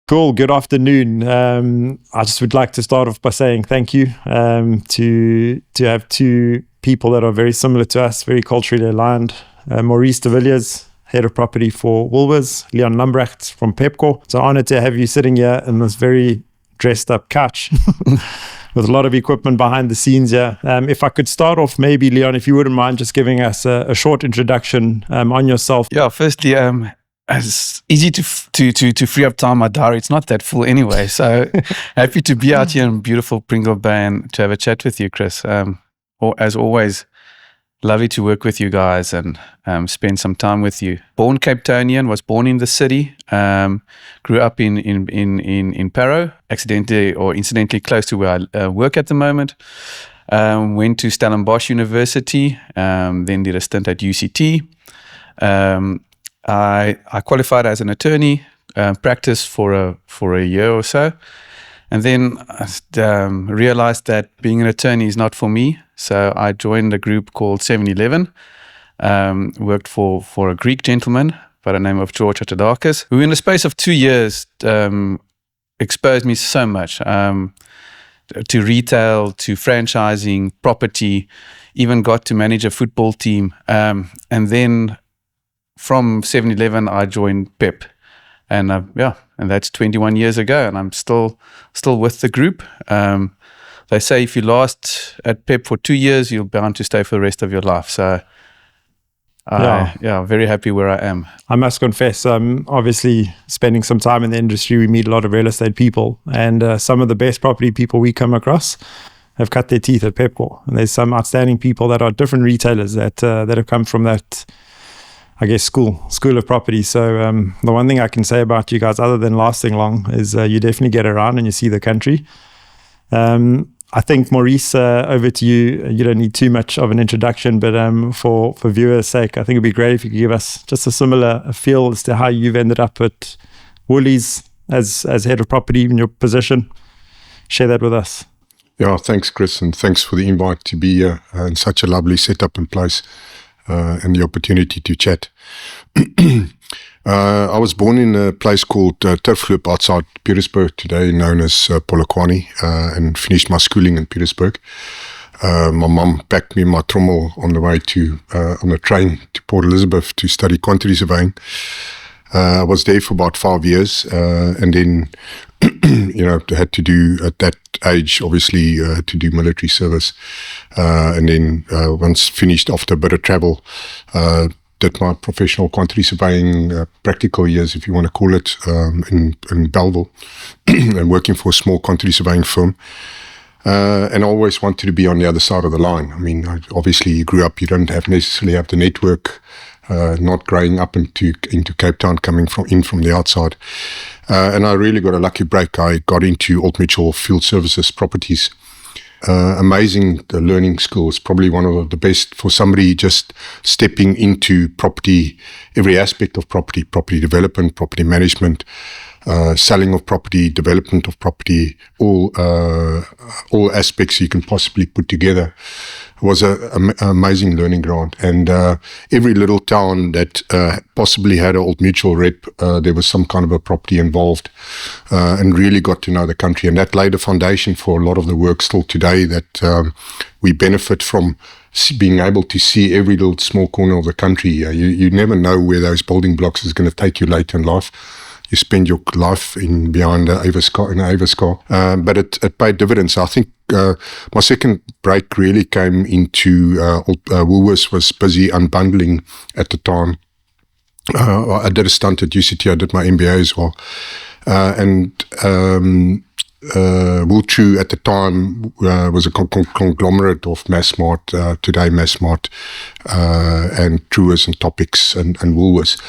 Cool. Good afternoon. I just would like to start off by saying thank you to have two people that are very similar to us, very culturally aligned. Maurice de Villiers, head of property for Villiers, Leon Lambrechts from Pepco. So honored to have you sitting here in this very dressed up couch with a lot of equipment behind the scenes here. If I could start off, maybe Leon, if you wouldn't mind just giving us a short introduction on yourself. Yeah, firstly, it's easy to free up time in my diary. It's not that full anyway. So happy to be out here in beautiful Pringle Bay and to have a chat with you, Chris. Or as always, lovely to work with you guys and spend some time with you. Born Cape Townian, was born in the city. Grew up in Parow, accidentally or incidentally close to where I work at the moment. Went to Stellenbosch University, then did a stint at UCT. I qualified as an attorney, practiced for a year or so, and then realized that being an attorney is not for me. So I joined a group called 7-Eleven, worked for a Greek gentleman by the name of George Atadakis, who in the space of 2 years exposed me so much to retail, to franchising, property, even got to manage a football team, and then from 7-Eleven, I joined PEP, and and that's 21 years ago, and I'm still with the group. They say if you last at PEP for 2 years, you're bound to stay for the rest of your life. So, very happy where I am. I must confess, obviously spending some time in the industry, we meet a lot of real estate people, and some of the best property people we come across have cut their teeth at Pepco. And there's some outstanding people that are different retailers that have come from that, I guess, school of property. So the one thing I can say about you guys, other than lasting long, is you definitely get around and you see the country. I think, Maurice, over to you. You don't need too much of an introduction, but for viewers' sake, I think it'd be great if you could give us just a similar feel as to how you've ended up at Woolies as head of property in your position. Share that with us. Yeah, thanks, Chris, and thanks for the invite to be here in such a lovely setup and place. And the opportunity to chat. I was born in a place called Turfloop outside Petersburg, today known as Polokwane, and finished my schooling in Petersburg. My mum packed me in my trommel on the way on a train to Port Elizabeth to study quantity surveying. I was there for about 5 years, and then had to do at that age, obviously, to do military service. And then once finished, after a bit of travel, did my professional quantity surveying practical years, if you want to call it, in Belleville, and working for a small quantity surveying firm. And I always wanted to be on the other side of the line. I mean, obviously, you grew up, you don't necessarily have the network, not growing up into Cape Town, coming from the outside. And I really got a lucky break. I got into Old Mutual Field Services Properties. Amazing learning skills, probably one of the best for somebody just stepping into property, every aspect of property development, property management, selling of property, development of property, all aspects you can possibly put together. It was an amazing learning ground. And every little town that possibly had an Old Mutual rep, there was some kind of a property involved, and really got to know the country. And that laid a foundation for a lot of the work still today that we benefit from, being able to see every little small corner of the country. You never know where those building blocks is going to take you later in life. You spend your life behind the Aviscar, but it paid dividends. I think my second break really came into Woolworths was busy unbundling at the time. I did a stunt at UCT. I did my MBA as well, and Wooltrue at the time was a conglomerate of Massmart, today Massmart, and Truers and Topics and Woolworths.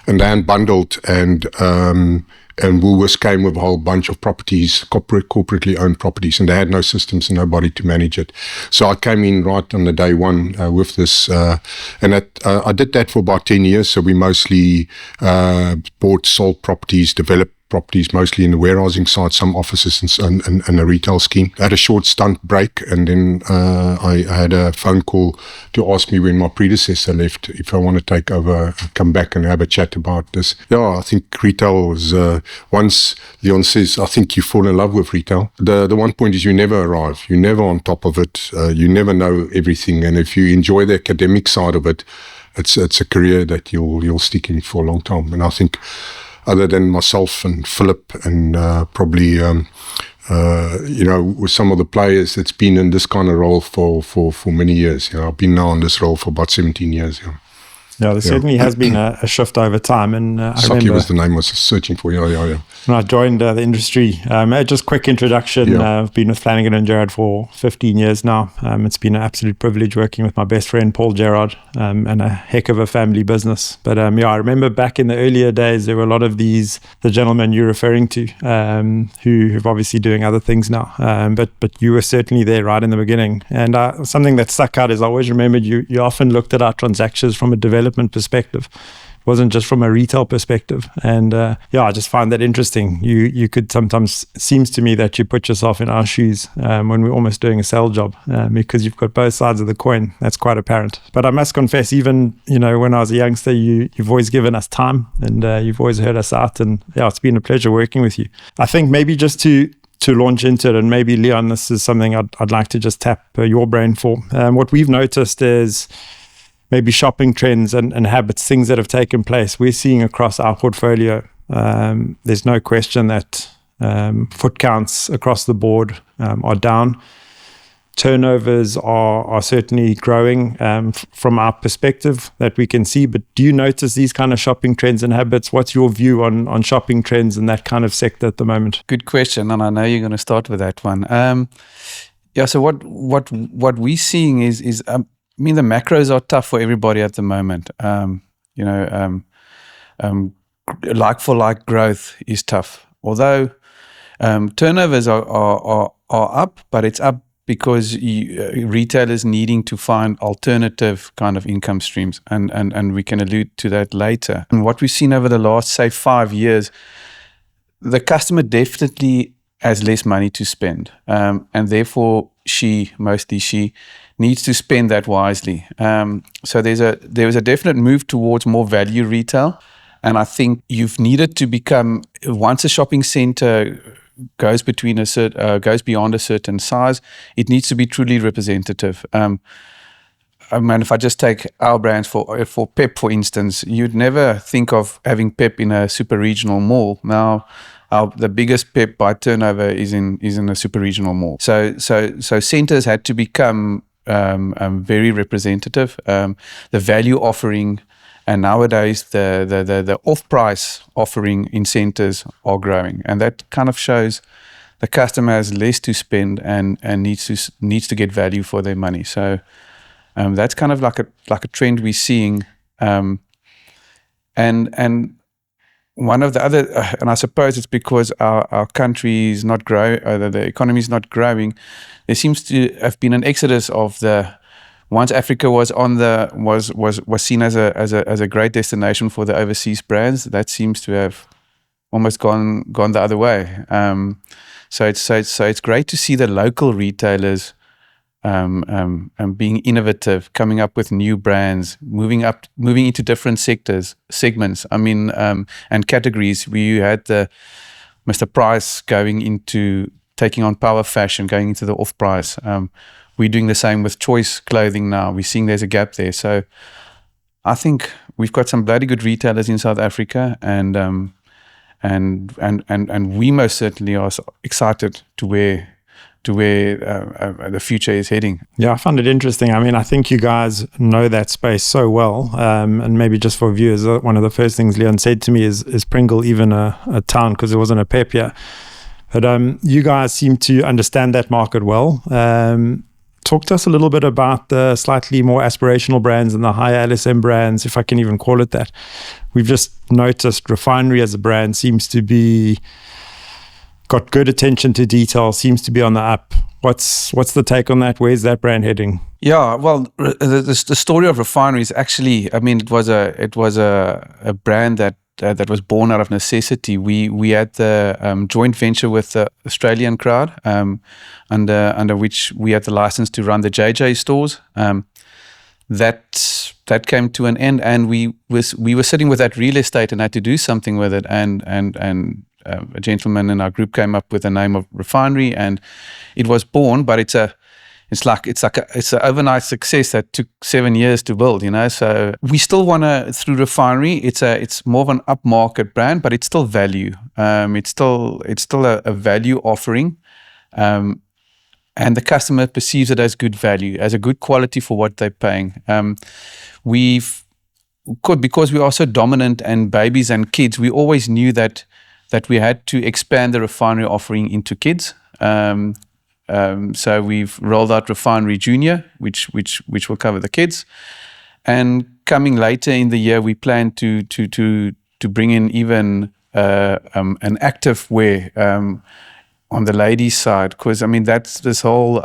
And they unbundled, and Woolworths came with a whole bunch of properties, corporately owned properties, and they had no systems and nobody to manage it. So I came in right on the day one with this, and I did that for about 10 years. So we mostly bought, sold properties, developed properties, mostly in the warehousing side, some offices and a retail scheme. I had a short stunt break, and then I had a phone call to ask me when my predecessor left if I want to take over, come back and have a chat about this. Yeah, I think retail was, once Leon says, I think you fall in love with retail. The one point is you never arrive. You're never on top of it. You never know everything. And if you enjoy the academic side of it, it's a career that you'll stick in for a long time. And I think other than myself and Philip and probably with some of the players that's been in this kind of role for many years. I've been now in this role for about 17 years. Yeah, there certainly has been a shift over time. And I Saki remember was the name I was searching for. Yeah. when I joined the industry, just quick introduction. I've been with Flanagan and Gerard for 15 years now. It's been an absolute privilege working with my best friend, Paul Gerard, and a heck of a family business. But I remember back in the earlier days, there were a lot of the gentlemen you're referring to, who've obviously doing other things now. But you were certainly there right in the beginning. And something that stuck out is I always remembered you often looked at our transactions from a development perspective. It wasn't just from a retail perspective. And I just find that interesting. You could sometimes, seems to me that you put yourself in our shoes when we're almost doing a sale job, because you've got both sides of the coin. That's quite apparent. But I must confess, even when I was a youngster, you've always given us time, and you've always heard us out. And it's been a pleasure working with you. I think maybe just to launch into it, and maybe Leon, this is something I'd like to just tap your brain for. What we've noticed is maybe shopping trends and habits, things that have taken place. We're seeing across our portfolio, there's no question that foot counts across the board are down. Turnovers are certainly growing from our perspective that we can see. But do you notice these kind of shopping trends and habits? What's your view on shopping trends in that kind of sector at the moment? Good question, and I know you're going to start with that one. So what we're seeing is the macros are tough for everybody at the moment. Like for like growth is tough. Although turnovers are up, but it's up because retailers needing to find alternative kind of income streams, and we can allude to that later. And what we've seen over the last, say, 5 years, the customer definitely has less money to spend, and therefore she needs to spend that wisely. So there was a definite move towards more value retail, and I think you've needed to become, once a shopping center goes beyond a certain size, it needs to be truly representative. If I just take our brands for Pep, for instance, you'd never think of having Pep in a super regional mall. Now, the biggest Pep by turnover is in a super regional mall. So centers had to become very representative. The value offering, and nowadays the off-price offering in centers are growing, and that kind of shows the customer has less to spend and needs to get value for their money. So that's kind of like a trend we're seeing, and one of the other, and I suppose it's because our country is not growing, the economy is not growing. There seems to have been an exodus of once Africa was seen as a great destination for the overseas brands. That seems to have almost gone the other way. So it's great to see the local retailers being innovative, coming up with new brands, moving into different segments. And categories. We had the Mr. Price taking on power fashion, going into the off-price. We're doing the same with choice clothing now. We're seeing there's a gap there. So I think we've got some bloody good retailers in South Africa, and we most certainly are excited to where the future is heading. Yeah, I found it interesting. I think you guys know that space so well. And maybe just for viewers, one of the first things Leon said to me is Pringle even a town, because there wasn't a Pep here. But you guys seem to understand that market well. Talk to us a little bit about the slightly more aspirational brands and the higher LSM brands, if I can even call it that. We've just noticed Refinery as a brand seems to be got good attention to detail, seems to be on the up. What's the take on that? Where's that brand heading? Yeah, well, the story of Refinery is actually, it was a brand that that was born out of necessity. We had the joint venture with the Australian crowd, under which we had the license to run the JJ stores. That came to an end, and we were sitting with that real estate and had to do something with it. And a gentleman in our group came up with the name of Refinery, and it was born. But it's an overnight success that took 7 years to build. So we still want to, through Refinery, it's more of an upmarket brand, but it's still value. It's still a value offering. And the customer perceives it as good value, as a good quality for what they're paying. Because we are so dominant in babies and kids, we always knew that we had to expand the Refinery offering into kids. So we've rolled out Refinery Junior, which will cover the kids. And coming later in the year, we plan to bring in even an active wear on the ladies' side, because that's this whole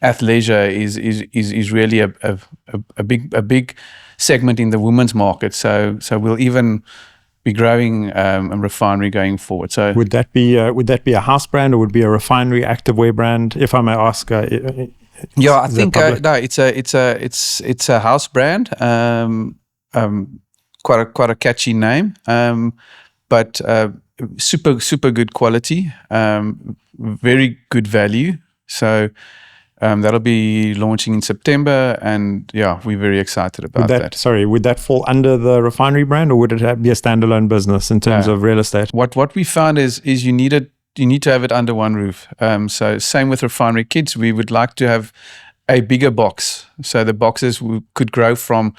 athleisure is really a big segment in the women's market. So we'll even be growing a Refinery going forward. So would that be a house brand, or would it be a Refinery activewear brand, if I may ask? Yeah, I think no, it's a house brand. Quite a catchy name, but super good quality, very good value. So that'll be launching in September, and yeah, we're very excited about that. Sorry, would that fall under the Refinery brand, or would it be a standalone business in terms of real estate? What we found is you need to have it under one roof. So same with Refinery Kids, we would like to have a bigger box. So the boxes could grow from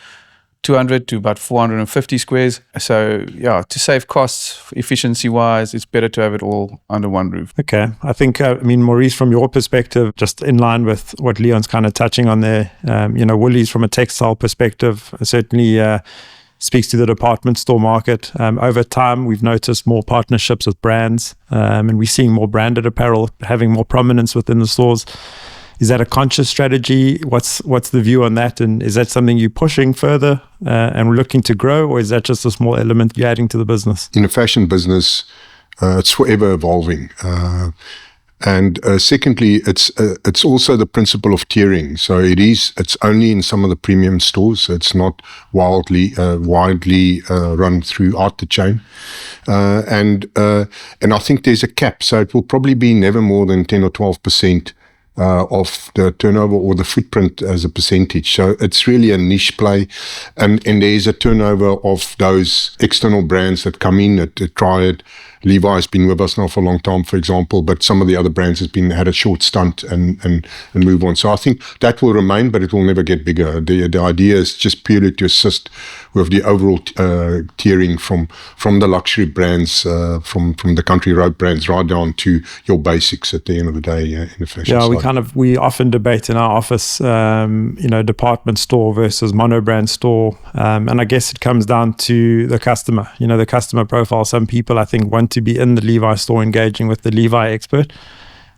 200 to about 450 squares. So yeah, to save costs, efficiency wise, it's better to have it all under one roof. Okay. I think, Maurice, from your perspective, just in line with what Leon's kind of touching on there, Woolies from a textile perspective certainly speaks to the department store market. Over time, we've noticed more partnerships with brands, and we're seeing more branded apparel having more prominence within the stores. Is that a conscious strategy? What's the view on that? And is that something you're pushing further and looking to grow, or is that just a small element you're adding to the business? In a fashion business, it's forever evolving. And secondly, it's also the principle of tiering. So it's only in some of the premium stores. It's not widely run throughout the chain. And I think there's a cap. So it will probably be never more than 10 or 12% of the turnover or the footprint as a percentage. So it's really a niche play, and there is a turnover of those external brands that come in that try it. Levi's been with us now for a long time, for example, but some of the other brands had a short stunt and move on. So I think that will remain, but it will never get bigger. The idea is just purely to assist with the overall tiering from the luxury brands, from the country road brands, right down to your basics at the end of the day in the fashion side. We often debate in our office, department store versus mono-brand store. And I guess it comes down to the customer, the customer profile. Some people, I think, want to be in the Levi store engaging with the Levi expert.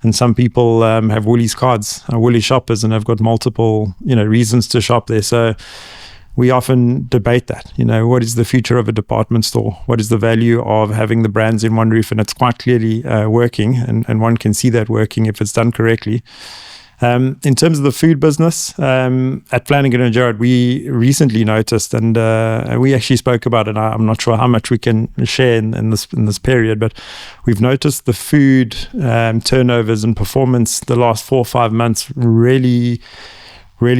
And some people have Woolies cards, Woolies shoppers, and have got multiple, reasons to shop there. So we often debate that, what is the future of a department store? What is the value of having the brands in one roof? And it's quite clearly working, and one can see that working if it's done correctly. In terms of the food business, at Flanagan and Gerard, we recently noticed, and we actually spoke about it. I'm not sure how much we can share in this period, but we've noticed the food turnovers and performance the last 4 or 5 months really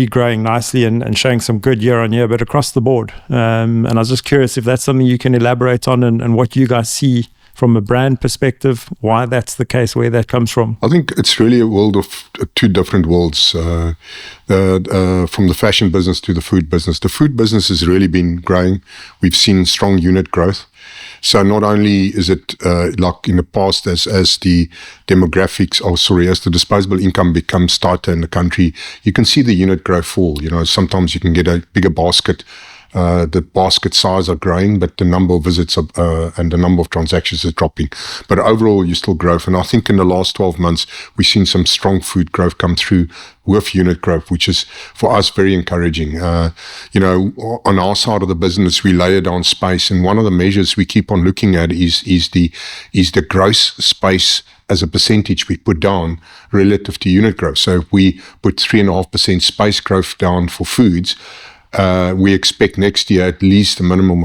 growing nicely and showing some good year on year, but across the board. And I was just curious if that's something you can elaborate on and what you guys see from a brand perspective, why that's the case, where that comes from. I think it's really a world of two different worlds, from the fashion business to the food business. The food business has really been growing. We've seen strong unit growth. So not only is it like in the past, as the demographics, as the disposable income becomes tighter in the country, you can see the unit growth fall. Sometimes you can get a bigger basket The basket size are growing, but the number of visits and the number of transactions is dropping. But overall, you still growth. And I think in the last 12 months, we've seen some strong food growth come through with unit growth, which is for us very encouraging. On our side of the business, we layer down space, and one of the measures we keep on looking at is the gross space as a percentage we put down relative to unit growth. So if we put 3.5% space growth down for foods, we expect next year at least a minimum of